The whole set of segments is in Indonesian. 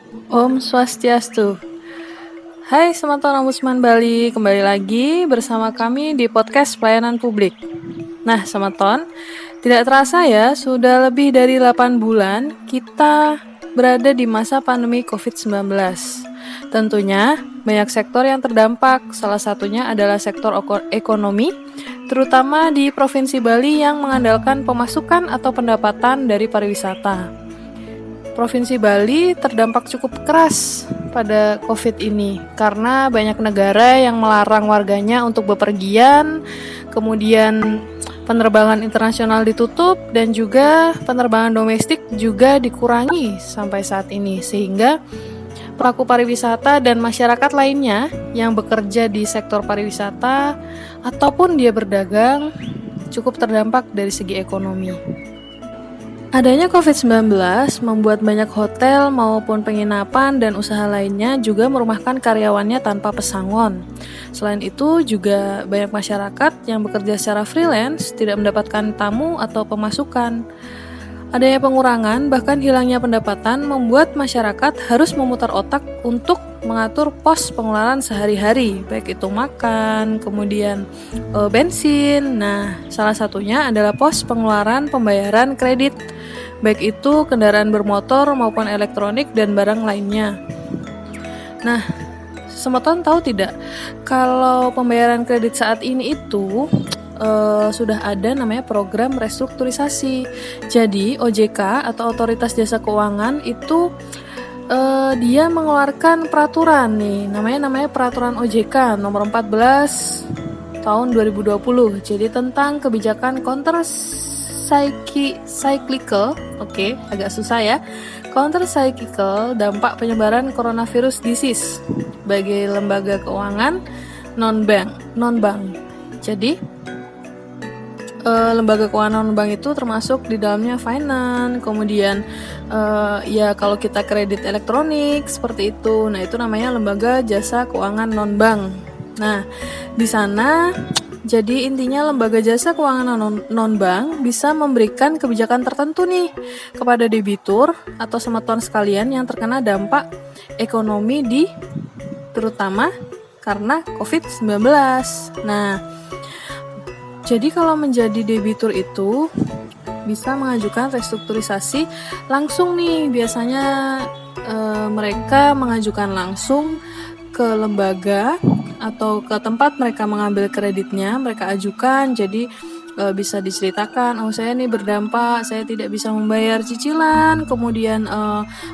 Om Swastiastu. Hai Semeton Ombudsman Bali, kembali lagi bersama kami di podcast pelayanan publik. Nah Semeton, tidak terasa ya, sudah lebih dari 8 bulan kita berada di masa pandemi COVID-19. Tentunya banyak sektor yang terdampak, salah satunya adalah sektor ekonomi, terutama di Provinsi Bali yang mengandalkan pemasukan atau pendapatan dari pariwisata. Provinsi Bali terdampak cukup keras pada COVID ini karena banyak negara yang melarang warganya untuk bepergian, kemudian penerbangan internasional ditutup dan juga penerbangan domestik juga dikurangi sampai saat ini, sehingga pelaku pariwisata dan masyarakat lainnya yang bekerja di sektor pariwisata ataupun dia berdagang cukup terdampak dari segi ekonomi. Adanya COVID-19 membuat banyak hotel maupun penginapan dan usaha lainnya juga merumahkan karyawannya tanpa pesangon. Selain itu juga banyak masyarakat yang bekerja secara freelance tidak mendapatkan tamu atau pemasukan. Adanya pengurangan bahkan hilangnya pendapatan membuat masyarakat harus memutar otak untuk mengatur pos pengeluaran sehari-hari, baik itu makan, kemudian bensin. Nah, salah satunya adalah pos pengeluaran pembayaran kredit, baik itu kendaraan bermotor maupun elektronik dan barang lainnya. Nah, Semeton tahu tidak kalau pembayaran kredit saat ini itu sudah ada namanya program restrukturisasi. Jadi OJK atau Otoritas Jasa Keuangan itu dia mengeluarkan peraturan nih, namanya peraturan OJK nomor 14 tahun 2020. Jadi tentang kebijakan counter cyclical, agak susah ya. Counter cyclical dampak penyebaran coronavirus disease bagi lembaga keuangan non-bank. Jadi lembaga keuangan non-bank itu termasuk di dalamnya finance, kemudian ya kalau kita kredit elektronik seperti itu. Nah, itu namanya lembaga jasa keuangan non-bank. Nah, di sana jadi intinya lembaga jasa keuangan non-bank bisa memberikan kebijakan tertentu nih kepada debitur atau semeton sekalian yang terkena dampak ekonomi terutama karena COVID-19. Nah, jadi kalau menjadi debitur itu bisa mengajukan restrukturisasi langsung nih. Biasanya mereka mengajukan langsung ke lembaga atau ke tempat mereka mengambil kreditnya, mereka ajukan. Jadi bisa diceritakan, saya nih berdampak, saya tidak bisa membayar cicilan, kemudian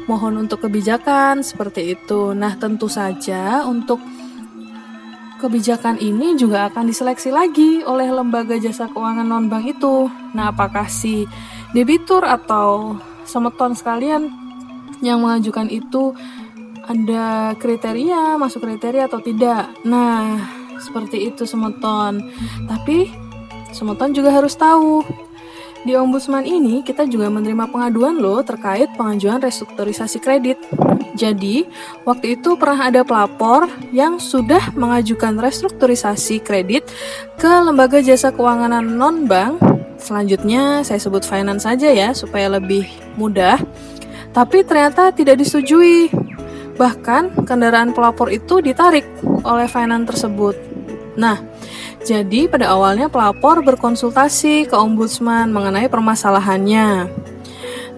mohon untuk kebijakan seperti itu. Nah, tentu saja untuk kebijakan ini juga akan diseleksi lagi oleh lembaga jasa keuangan non-bank itu. Nah, apakah si debitur atau semeton sekalian yang mengajukan itu ada kriteria, masuk kriteria atau tidak. Nah, seperti itu semeton. Tapi semeton juga harus tahu, di Ombudsman ini kita juga menerima pengaduan loh terkait pengajuan restrukturisasi kredit. Jadi, waktu itu pernah ada pelapor yang sudah mengajukan restrukturisasi kredit ke lembaga jasa keuangan non-bank. Selanjutnya saya sebut finance saja ya supaya lebih mudah. Tapi ternyata tidak disetujui. Bahkan kendaraan pelapor itu ditarik oleh finance tersebut. Nah, jadi pada awalnya pelapor berkonsultasi ke Ombudsman mengenai permasalahannya.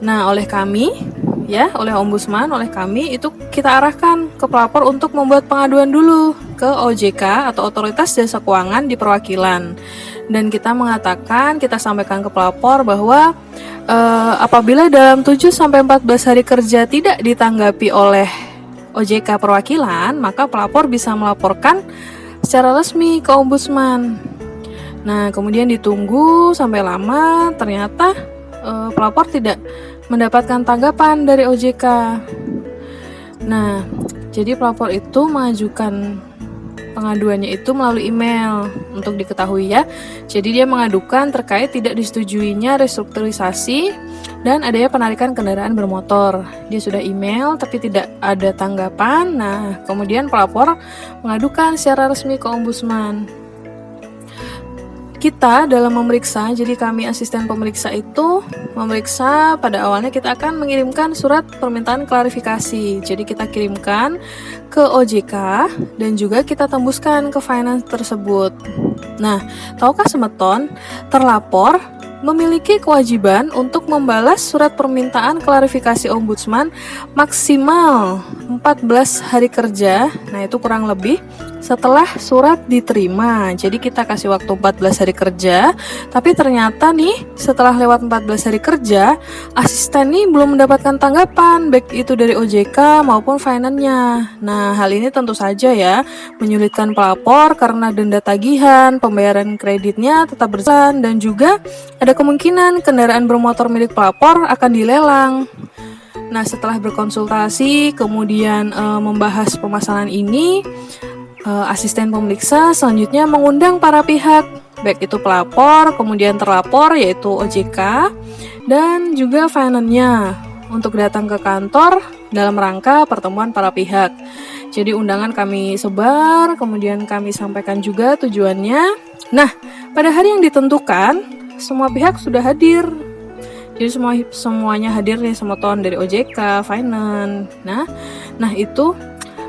Nah, oleh Ombudsman, oleh kami itu kita arahkan ke pelapor untuk membuat pengaduan dulu ke OJK atau Otoritas Jasa Keuangan di perwakilan. Dan kita sampaikan ke pelapor bahwa apabila dalam 7-14 hari kerja tidak ditanggapi oleh OJK perwakilan, maka pelapor bisa melaporkan secara resmi ke Ombudsman. Nah, kemudian ditunggu sampai lama, ternyata pelapor tidak mendapatkan tanggapan dari OJK. Nah, jadi pelapor itu mengajukan pengaduannya itu melalui email untuk diketahui ya. Jadi dia mengadukan terkait tidak disetujuinya restrukturisasi dan adanya penarikan kendaraan bermotor. Dia sudah email tapi tidak ada tanggapan. Nah, kemudian pelapor mengadukan secara resmi ke Ombudsman. kita dalam memeriksa, jadi kami asisten pemeriksa itu memeriksa, pada awalnya kita akan mengirimkan surat permintaan klarifikasi. Jadi kita kirimkan ke OJK dan juga kita tembuskan ke finance tersebut. Nah, tahukah Semeton, terlapor memiliki kewajiban untuk membalas surat permintaan klarifikasi ombudsman maksimal 14 hari kerja. Nah, itu kurang lebih setelah surat diterima. Jadi kita kasih waktu 14 hari kerja, tapi ternyata nih setelah lewat 14 hari kerja, asisten nih belum mendapatkan tanggapan baik itu dari OJK maupun finance-nya. Nah, hal ini tentu saja ya menyulitkan pelapor karena denda tagihan, pembayaran kreditnya tetap berjalan, dan juga ada kemungkinan kendaraan bermotor milik pelapor akan dilelang. Nah, setelah berkonsultasi kemudian membahas permasalahan ini, asisten pemeriksa selanjutnya mengundang para pihak, baik itu pelapor, kemudian terlapor yaitu OJK, dan juga finance-nya untuk datang ke kantor dalam rangka pertemuan para pihak. Jadi undangan kami sebar, kemudian kami sampaikan juga tujuannya. Nah, pada hari yang ditentukan, semua pihak sudah hadir. Jadi semuanya hadir nih, Semeton, dari OJK, finance. Nah itu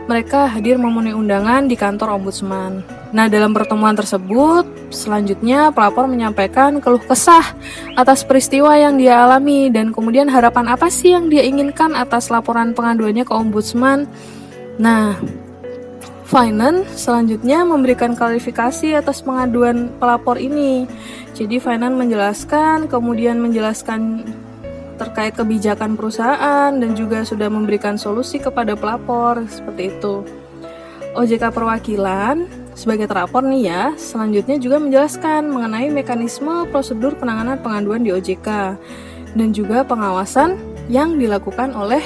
mereka hadir memenuhi undangan di kantor ombudsman. Nah, dalam pertemuan tersebut, selanjutnya pelapor menyampaikan keluh kesah atas peristiwa yang dia alami dan kemudian harapan apa sih yang dia inginkan atas laporan pengaduannya ke ombudsman. Nah, finance selanjutnya memberikan klarifikasi atas pengaduan pelapor ini. Jadi finance menjelaskan, kemudian menjelaskan terkait kebijakan perusahaan dan juga sudah memberikan solusi kepada pelapor, seperti itu. OJK perwakilan sebagai terlapor nih ya, selanjutnya juga menjelaskan mengenai mekanisme prosedur penanganan pengaduan di OJK dan juga pengawasan yang dilakukan oleh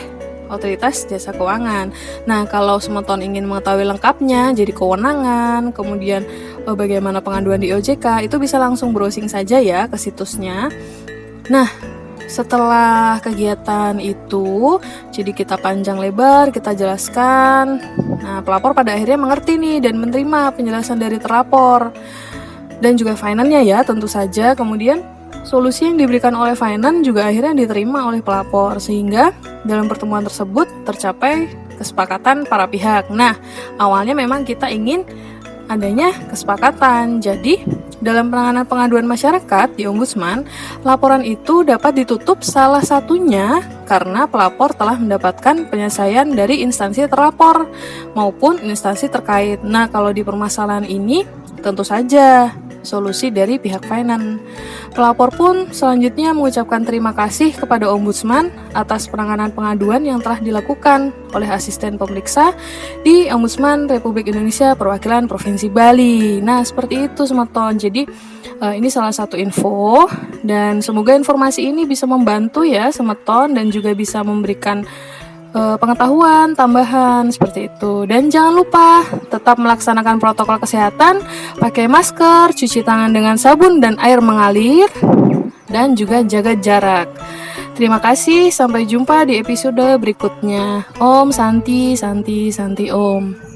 Otoritas Jasa Keuangan. Nah, kalau Semeton ingin mengetahui lengkapnya, jadi kewenangan, kemudian bagaimana pengaduan di OJK, itu bisa langsung browsing saja ya ke situsnya. Nah, setelah kegiatan itu, jadi kita panjang lebar, kita jelaskan. Nah, pelapor pada akhirnya mengerti nih dan menerima penjelasan dari terlapor. Dan juga finance-nya ya, tentu saja. Kemudian solusi yang diberikan oleh finance juga akhirnya diterima oleh pelapor, sehingga dalam pertemuan tersebut tercapai kesepakatan para pihak. Nah, awalnya memang kita ingin adanya kesepakatan. Jadi, dalam penanganan pengaduan masyarakat di ombudsman, laporan itu dapat ditutup salah satunya karena pelapor telah mendapatkan penyelesaian dari instansi terlapor maupun instansi terkait. Nah, kalau di permasalahan ini, tentu saja solusi dari pihak finance. Pelapor pun selanjutnya mengucapkan terima kasih kepada ombudsman atas penanganan pengaduan yang telah dilakukan oleh asisten pemeriksa di Ombudsman Republik Indonesia Perwakilan Provinsi Bali. Nah, seperti itu Semeton. Jadi ini salah satu info, dan semoga informasi ini bisa membantu ya Semeton dan juga bisa memberikan pengetahuan tambahan seperti itu. Dan jangan lupa tetap melaksanakan protokol kesehatan, pakai masker, cuci tangan dengan sabun dan air mengalir, dan juga jaga jarak. Terima kasih, sampai jumpa di episode berikutnya. Om Santi, Santi, Santi Om.